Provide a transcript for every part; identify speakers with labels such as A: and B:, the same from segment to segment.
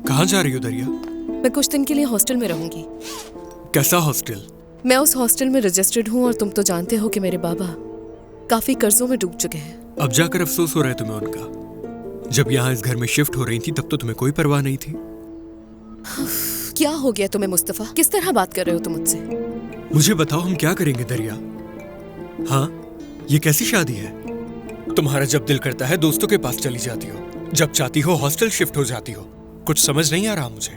A: कहाँ जा रही हो दरिया?
B: मैं कुछ दिन के लिए हॉस्टल में रहूंगी।
A: कैसा हॉस्टल?
B: मैं उस हॉस्टल में रजिस्टर्ड हूँ और तुम तो जानते हो कि मेरे बाबा काफी कर्जों में डूब चुके हैं।
A: अब जाकर अफसोस हो रहा है तुम्हें उनका। जब यहाँ इस घर में शिफ्ट हो रही थी तब तो तुम्हें कोई परवाह नहीं थी।
B: क्या हो गया तुम्हें मुस्तफा? किस तरह बात कर रहे हो तुम मुझसे?
A: मुझे बताओ हम क्या करेंगे दरिया? हाँ, ये कैसी शादी है? तुम्हारा जब दिल करता है दोस्तों के पास चली जाती हो, जब चाहती हो हॉस्टल शिफ्ट हो जाती हो। कुछ समझ नहीं आ रहा मुझे।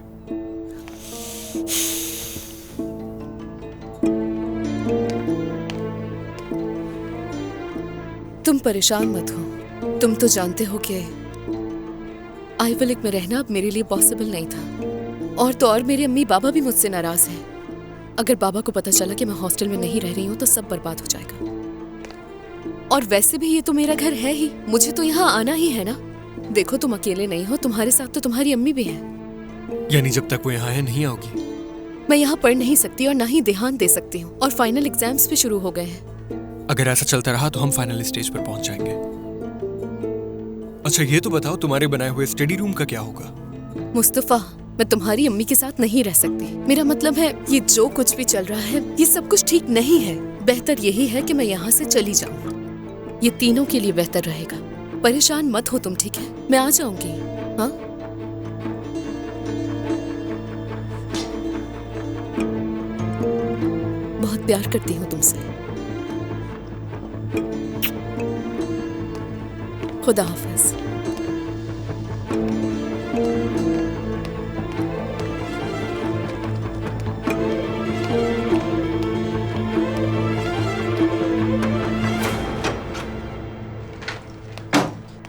B: तुम परेशान मत हो। तुम तो जानते हो कि आइवलिक में रहना अब मेरे लिए पॉसिबल नहीं था। और तो और मेरी अम्मी बाबा भी मुझसे नाराज हैं। अगर बाबा को पता चला कि मैं हॉस्टल में नहीं रह रही हूँ तो सब बर्बाद हो जाएगा। और वैसे भी ये तो मेरा घर है ही, मुझे तो यहाँ आना ही है ना। देखो तुम अकेले नहीं हो, तुम्हारे साथ तो तुम्हारी अम्मी भी है।
A: यानी जब तक वो यहाँ है नहीं आओगी?
B: मैं यहाँ पढ़ नहीं सकती और ना ही ध्यान दे सकती हूँ। और फाइनल एग्जाम्स भी शुरू हो गए हैं।
A: अगर ऐसा चलता रहा तो हम फाइनल स्टेज पर पहुंच जाएंगे। अच्छा ये तो बताओ तुम्हारे बनाए हुए स्टडी रूम का क्या होगा?
B: मुस्तफा, मैं तुम्हारी अम्मी के साथ नहीं रह सकती। मेरा मतलब है ये जो कुछ भी चल रहा है ये सब कुछ ठीक नहीं है। बेहतर यही है कि मैं यहाँ से चली जाऊँ। ये तीनों के लिए बेहतर रहेगा। परेशान मत हो तुम, ठीक है? मैं आ जाऊंगी। हाँ, बहुत प्यार करती हूँ तुमसे। खुदा हाफिज।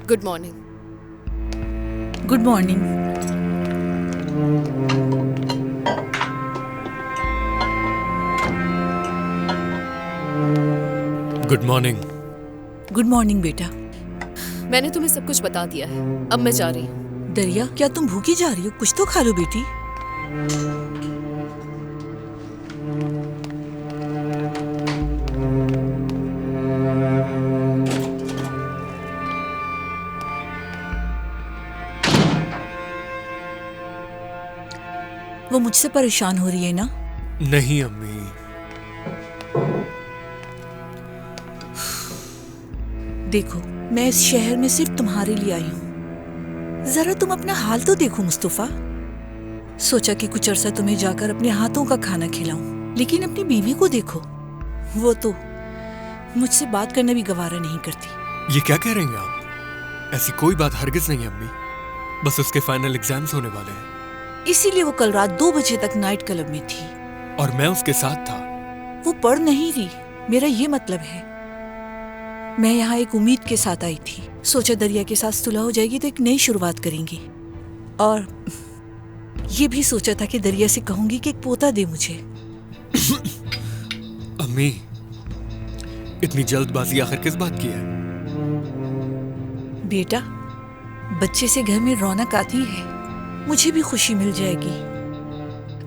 B: Good morning.
C: Good morning.
A: Good morning.
C: Good morning बेटा।
B: मैंने तुम्हें सब कुछ बता दिया है, अब मैं जा रही हूँ।
C: दरिया, क्या तुम भूखी जा रही हो? कुछ तो खा लो बेटी। वो मुझसे परेशान हो रही है ना?
A: नहीं अम्मी।
C: देखो, मैं इस शहर में सिर्फ तुम्हारे लिए आई हूँ। जरा तुम अपना हाल तो देखो मुस्तफा। सोचा कि कुछ अरसा तुम्हें जाकर अपने हाथों का खाना खिलाऊं, लेकिन अपनी बीवी को देखो, वो तो मुझसे बात करना भी गवारा नहीं करती।
A: ये क्या कह रही हैं आप? ऐसी कोई बात हरगिज नहीं अम्मी। बस उसके फाइनल एग्जाम्स होने वाले हैं।
C: इसीलिए वो कल रात 2 बजे तक नाइट क्लब में थी।
A: और मैं उसके साथ था।
C: वो पढ़ नहीं रही, मेरा ये मतलब है। मैं यहाँ एक उम्मीद के साथ आई थी। सोचा दरिया के साथ सुलह हो जाएगी तो एक नई शुरुआत करेंगी। और ये भी सोचा था कि दरिया से कहूंगी कि एक पोता दे मुझे।
A: अम्मी, इतनी जल्दबाजी आखिर किस बात की है?
C: बेटा, बच्चे से घर में रौनक आती है, मुझे भी खुशी मिल जाएगी।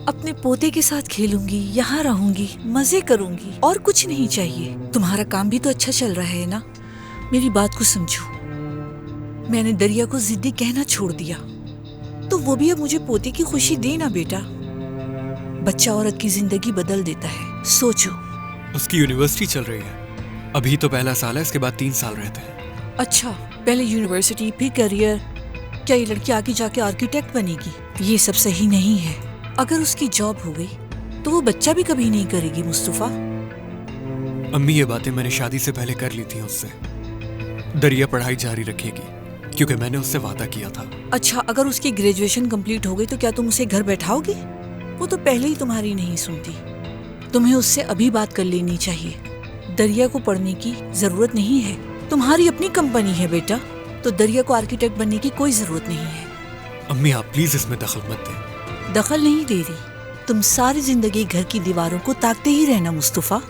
C: अपने पोते के साथ खेलूंगी, यहाँ रहूंगी, मजे करूंगी, और कुछ नहीं चाहिए। तुम्हारा काम भी तो अच्छा चल रहा है ना? मेरी बात को समझो। मैंने दरिया को जिद्दी कहना छोड़ दिया, तो वो भी अब मुझे पोते की खुशी देना। बेटा, बच्चा औरत की जिंदगी बदल देता है, सोचो।
A: उसकी यूनिवर्सिटी चल रही है। अभी तो पहला साल है, इसके बाद 3 साल रहते हैं।
C: अच्छा, पहले यूनिवर्सिटी फिर करियर। क्या ये लड़की आगे जाके आर्किटेक्ट बनेगी? ये सब सही नहीं है। अगर उसकी जॉब हो गई तो वो बच्चा भी कभी नहीं करेगी मुस्तफा।
A: अम्मी, ये बातें मैंने शादी से पहले कर ली थी उससे। दरिया पढ़ाई जारी रखेगी क्योंकि मैंने उससे वादा किया था।
C: अच्छा, अगर उसकी ग्रेजुएशन कंप्लीट हो गई तो क्या तुम उसे घर बैठाओगे? वो तो पहले ही तुम्हारी नहीं सुनती। तुम्हें उससे अभी बात कर लेनी चाहिए। दरिया को पढ़ने की जरूरत नहीं है। तुम्हारी अपनी कंपनी है बेटा, तो दरिया को आर्किटेक्ट बनने की कोई जरूरत नहीं है।
A: अम्मी, आप प्लीज इसमें दखल मत दें।
C: दखल नहीं दे रही। तुम सारी जिंदगी घर की दीवारों को ताकते ही रहना मुस्तफा,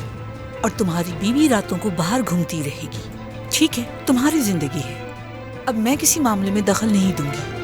C: और तुम्हारी बीवी रातों को बाहर घूमती रहेगी। ठीक है, तुम्हारी जिंदगी है। अब मैं किसी मामले में दखल नहीं दूंगी।